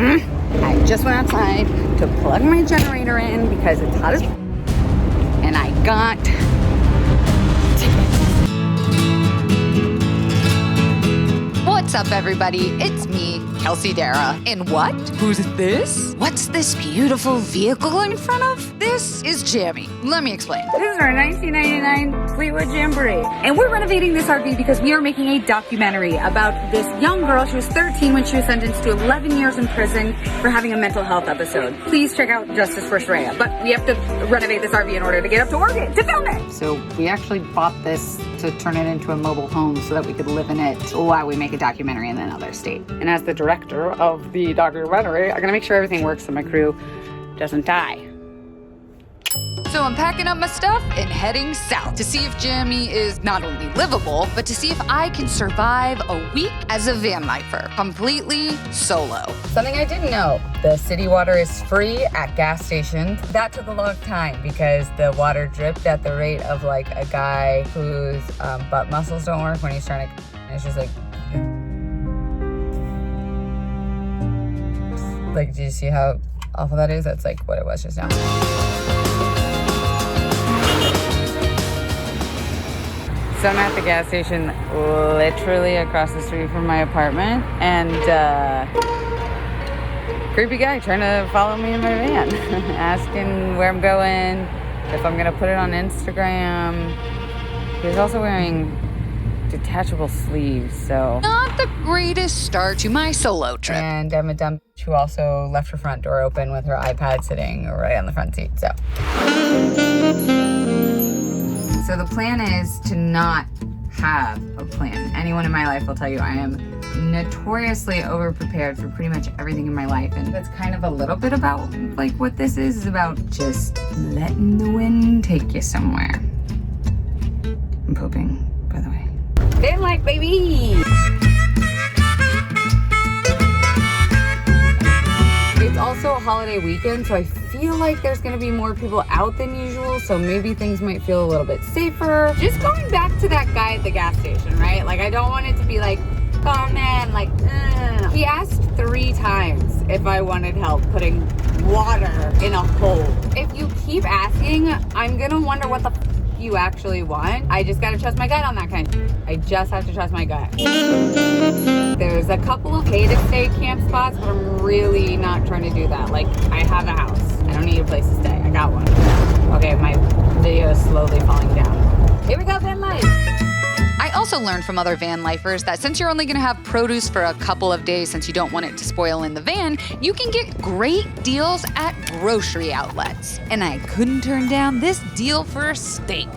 I just went outside to plug my generator in because it's hot as and I got What's up, everybody? It's me, Kelsey Darragh. And what? Who's this? What's this beautiful vehicle in front of? This is Jamie. Let me explain. This is our 1999 Fleetwood Jamboree. And we're renovating this RV because we are making a documentary about this young girl. She was 13 when she was sentenced to 11 years in prison for having a mental health episode. Please check out Justice for Shreya. But we have to renovate this RV in order to get up to Oregon to film it. So we actually bought this to turn it into a mobile home so that we could live in it while we make a documentary in another state. And as the director of the documentary, I'm gonna make sure everything works so my crew doesn't die. So I'm packing up my stuff and heading south to see if Jamie is not only livable, but to see if I can survive a week as a van lifer, completely solo. Something I didn't know, the city water is free at gas stations. That took a long time because the water dripped at the rate of like a guy whose butt muscles don't work when he's trying to, and it's just like, do you see how awful that is? That's like what it was just now. So I'm at the gas station literally across the street from my apartment, and creepy guy trying to follow me in my van, asking where I'm going, if I'm gonna put it on Instagram. He's also wearing detachable sleeves, so not the greatest start to my solo trip. And I'm a dumb bitch who also left her front door open with her iPad sitting right on the front seat, so the plan is to not have a plan. Anyone in my life will tell you I am notoriously over-prepared for pretty much everything in my life, and that's kind of a little bit about like what this is about just letting the wind take you somewhere. I'm pooping, by the way. Van life, baby! It's also a holiday weekend, so I feel like there's gonna be more people out than usual, so maybe things might feel a little bit safer. Just going back to that guy at the gas station, right? Like, I don't want it to be like, oh man, like, ugh. He asked 3 times if I wanted help putting water in a hole. If you keep asking, I'm gonna wonder what the you actually want. I just gotta trust my gut on that kind. I just have to trust my gut. There's a couple of pay to stay camp spots, but I'm really not trying to do that. Like, I have a house. I don't need a place to stay. I got one. Okay, my video is slowly falling down. Here we go, van life. I also learned from other van lifers that since you're only gonna have produce for a couple of days since you don't want it to spoil in the van, you can get great deals at grocery outlets. And I couldn't turn down this deal for a steak.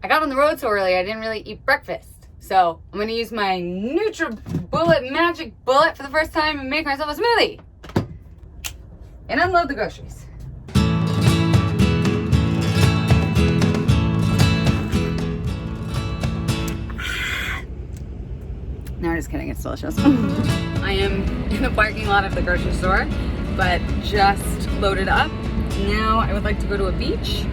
I got on the road so early, I didn't really eat breakfast. So I'm gonna use my NutriBullet Magic Bullet for the first time and make myself a smoothie. And unload the groceries. No, I'm just kidding, it's delicious. I am in the parking lot of the grocery store, but just loaded up. Now I would like to go to a beach.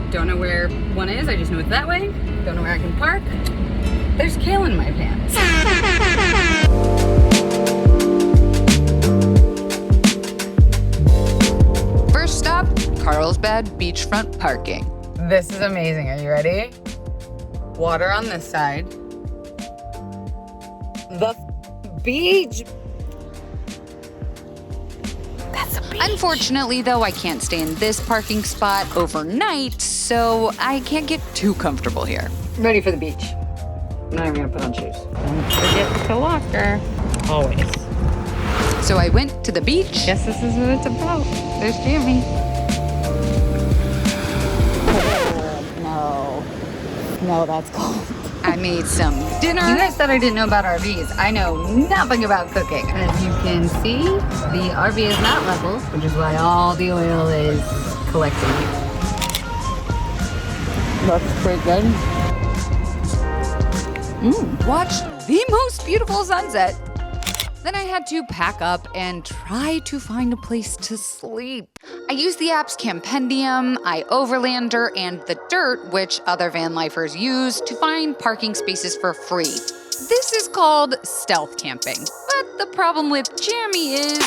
Don't know where one is, I just know it's that way. Don't know where I can park. There's kale in my pants. First stop, Carlsbad beachfront parking. This is amazing, are you ready? Water on this side. The beach. That's a beach. Unfortunately, though, I can't stay in this parking spot overnight, so I can't get too comfortable here. Ready for the beach. I'm not even gonna put on shoes. Don't forget to locker. Always. So I went to the beach. Guess this is what it's about. There's Jamie. No, that's cold. I made some dinner. You guys said I didn't know about RVs. I know nothing about cooking. And as you can see, the RV is not level, which is why all the oil is collecting here. Looks pretty good. Watched the most beautiful sunset. Then I had to pack up and try to find a place to sleep. I used the apps Campendium, iOverlander, and The Dirt, which other van lifers use, to find parking spaces for free. This is called stealth camping. But the problem with Jammy is,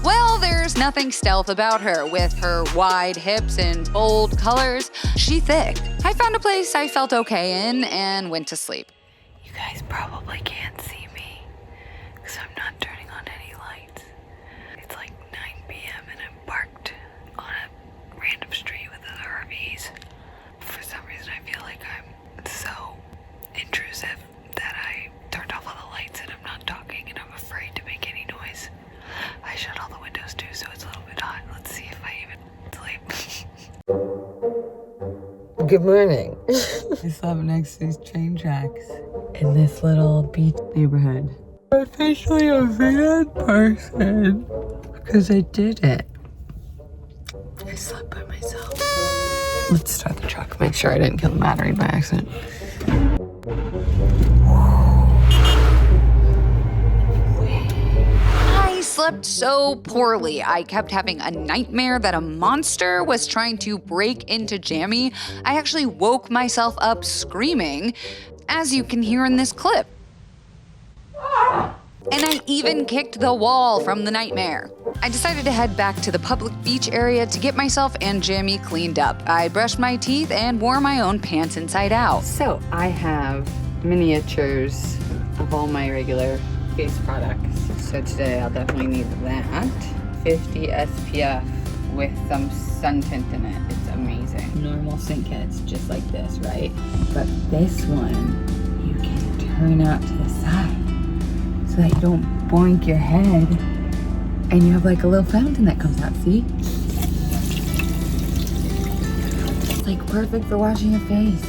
well, there's nothing stealth about her. With her wide hips and bold colors, she's thick. I found a place I felt okay in and went to sleep. You guys probably can't see me because I'm not turning on any lights. It's like 9 p.m. and I'm parked on a random street with other RVs. For some reason, I feel like I'm so intrusive that I turned off all the lights and I'm not talking and I'm afraid to make any noise. I shut all the windows too, so it's a little bit hot. Let's see if I even sleep. Good morning. I slept next to these train tracks in this little beach neighborhood. I'm officially a van person because I did it. I slept by myself. Let's start the truck. Make sure I didn't kill the battery by accident. I slept so poorly. I kept having a nightmare that a monster was trying to break into Jammy. I actually woke myself up screaming, as you can hear in this clip. And I even kicked the wall from the nightmare. I decided to head back to the public beach area to get myself and Jammy cleaned up. I brushed my teeth and wore my own pants inside out. So I have miniatures of all my regular face products. So today I'll definitely need that. 50 SPF with some sun tint in it. It's amazing. Normal sink heads, just like this, right? But this one, you can turn out to the side so that you don't boink your head. And you have like a little fountain that comes out, see? It's like perfect for washing your face.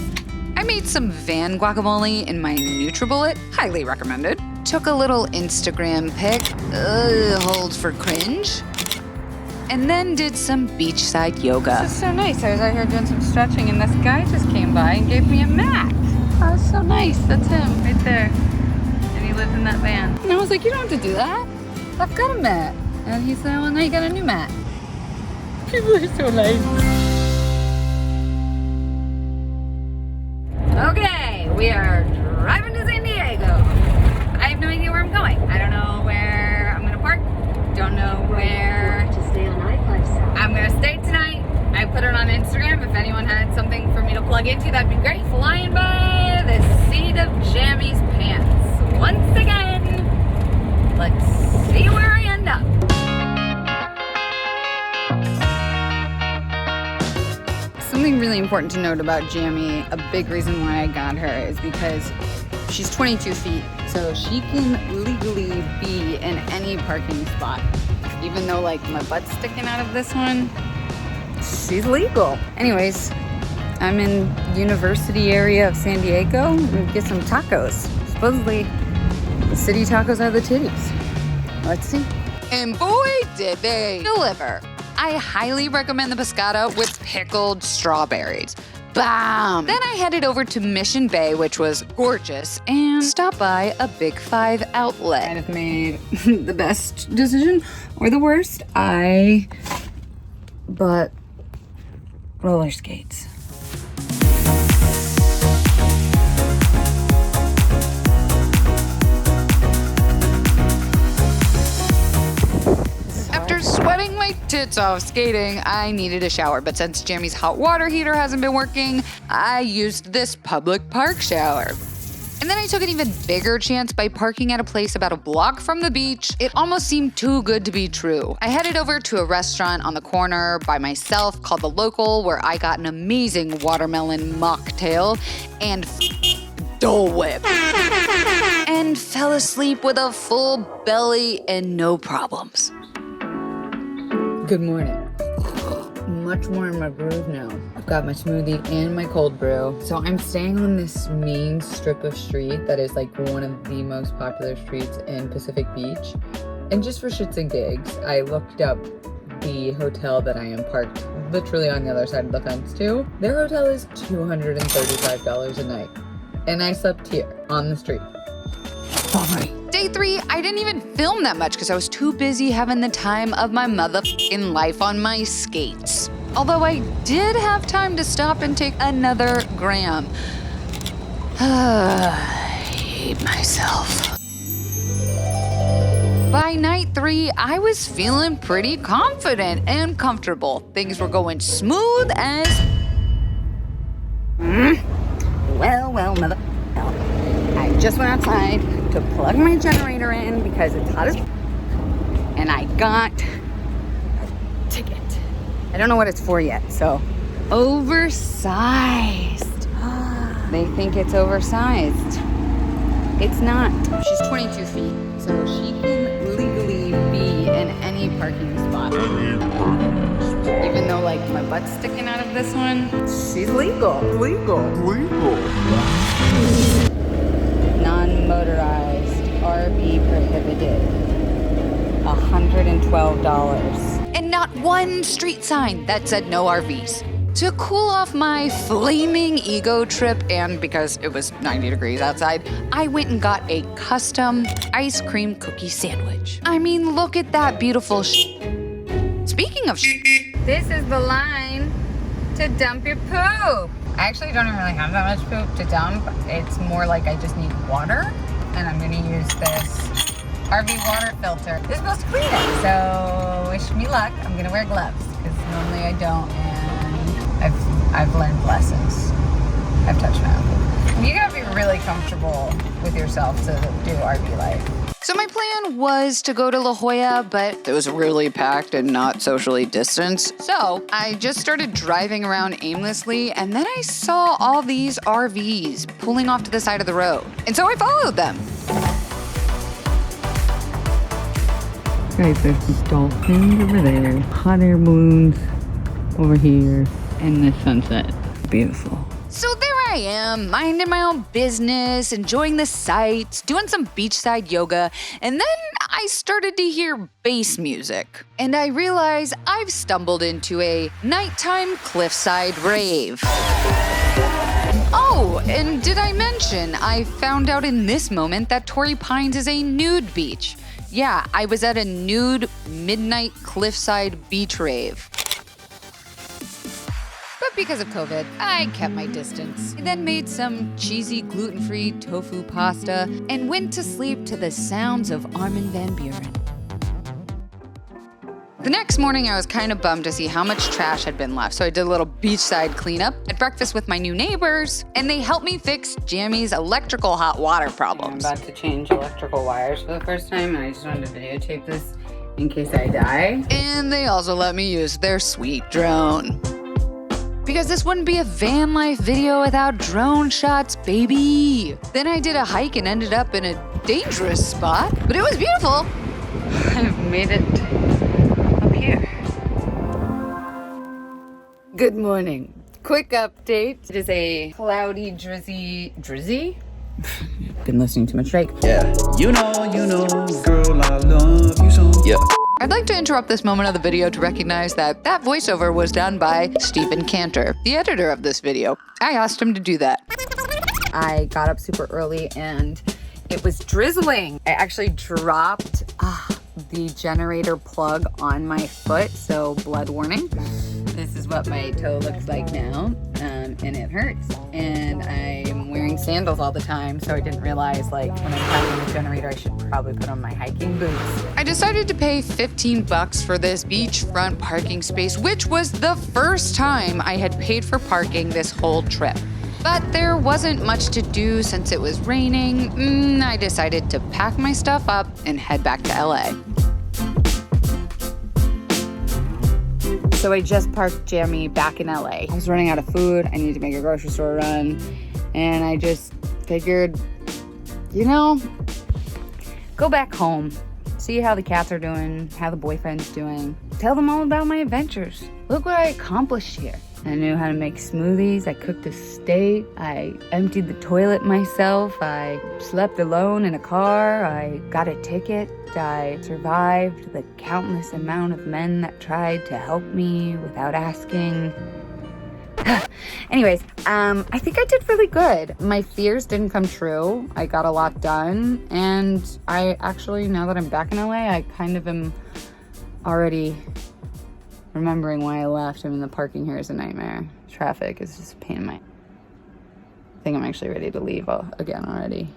I made some van guacamole in my NutriBullet, highly recommended. Took a little Instagram pic, hold for cringe. And then did some beachside yoga. This is so nice. I was out here doing some stretching and this guy just came by and gave me a mat. Oh, that's so nice. That's him right there. And he lives in that van. And I was like, you don't have to do that. I've got a mat. And he said, well, now you got a new mat. People are so nice. Okay, we are driving to San Diego. I have no idea where I'm going. I don't know where I'm gonna park. Don't know where I'm gonna stay tonight. I put it on Instagram. If anyone had something for me to plug into, that'd be great. Flying by the seat of Jammy's pants. Once again, let's see where I end up. Something really important to note about Jammy, a big reason why I got her is because she's 22 feet, so she can legally be in any parking spot. Even though like my butt's sticking out of this one, she's legal. Anyways, I'm in University area of San Diego and get some tacos. Supposedly, the city tacos are the titties. Let's see. And boy, did they deliver. I highly recommend the pescata with pickled strawberries. Bam! Then I headed over to Mission Bay, which was gorgeous, and stopped by a Big 5 outlet. I'd have made the best decision or the worst. I bought roller skates. After sweating my tits off skating, I needed a shower, but since Jammy's hot water heater hasn't been working, I used this public park shower. And then I took an even bigger chance by parking at a place about a block from the beach. It almost seemed too good to be true. I headed over to a restaurant on the corner by myself called The Local, where I got an amazing watermelon mocktail and Dole Whip. And fell asleep with a full belly and no problems. Good morning. Much more in my groove now. I've got my smoothie and my cold brew. So I'm staying on this main strip of street that is like one of the most popular streets in Pacific Beach. And just for shits and gigs, I looked up the hotel that I am parked literally on the other side of the fence to. Their hotel is $235 a night. And I slept here on the street. Bye. Day 3, I didn't even film that much because I was too busy having the time of my motherfucking life on my skates. Although I did have time to stop and take another gram. hate myself. By night 3, I was feeling pretty confident and comfortable. Things were going smooth as... Well, mother... I just went outside to plug my generator in because it's hot as... And I got a ticket. I don't know what it's for yet, so... Oversized. They think it's oversized. It's not. She's 22 feet, so she can legally be in any parking spot. Even though, like, my butt's sticking out of this one, she's legal. Legal. Non-motorized, RV prohibited. $112. And not one street sign that said no RVs. To cool off my flaming ego trip, and because it was 90 degrees outside, I went and got a custom ice cream cookie sandwich. I mean, look at that beautiful Speaking of This is the line to dump your poop. I actually don't even really have that much poop to dump. It's more like I just need water, and I'm gonna use this RV water filter. It's supposed to clean it, so wish me luck. I'm gonna wear gloves, because normally I don't, and I've learned lessons. I've touched my own poop. You gotta be really comfortable with yourself to do RV life. So my plan was to go to La Jolla, but it was really packed and not socially distanced. So I just started driving around aimlessly, and then I saw all these RVs pulling off to the side of the road. And so I followed them. Guys, there's some dolphins over there, hot air balloons over here, and the sunset. Beautiful. So there I am, minding my own business, enjoying the sights, doing some beachside yoga, and then I started to hear bass music. And I realized I've stumbled into a nighttime cliffside rave. Oh, and did I mention I found out in this moment that Torrey Pines is a nude beach? Yeah, I was at a nude midnight cliffside beach rave. But because of COVID, I kept my distance. I then made some cheesy gluten-free tofu pasta and went to sleep to the sounds of Armin van Buuren. The next morning, I was kind of bummed to see how much trash had been left, so I did a little beachside cleanup, had breakfast with my new neighbors, and they helped me fix Jammy's electrical hot water problems. I'm about to change electrical wires for the first time, and I just wanted to videotape this in case I die. And they also let me use their sweet drone. Because this wouldn't be a van life video without drone shots, baby. Then I did a hike and ended up in a dangerous spot, but it was beautiful. I've made it up here. Good morning. Quick update. It is a cloudy, drizzy? Been listening to much Drake. Yeah, you know, girl, I love you so. Yeah. I'd like to interrupt this moment of the video to recognize that that voiceover was done by Stephen Cantor, the editor of this video. I asked him to do that. I got up super early and it was drizzling. I actually dropped the generator plug on my foot, so blood warning. This is what my toe looks like now, and it hurts. And I'm wearing sandals all the time, so I didn't realize, like, when I'm packing the generator, I should probably put on my hiking boots. I decided to pay $15 for this beachfront parking space, which was the first time I had paid for parking this whole trip. But there wasn't much to do since it was raining. I decided to pack my stuff up and head back to LA. So I just parked Jamie back in LA. I was running out of food. I needed to make a grocery store run. And I just figured, go back home. See how the cats are doing, how the boyfriend's doing. Tell them all about my adventures. Look what I accomplished here. I knew how to make smoothies. I cooked a steak. I emptied the toilet myself. I slept alone in a car. I got a ticket. I survived the countless amount of men that tried to help me without asking. Anyways, I think I did really good. My fears didn't come true. I got a lot done. And I actually, now that I'm back in LA, I kind of am already remembering why I left. I mean, the parking here is a nightmare. Traffic is just a pain in my... I think I'm actually ready to leave again already.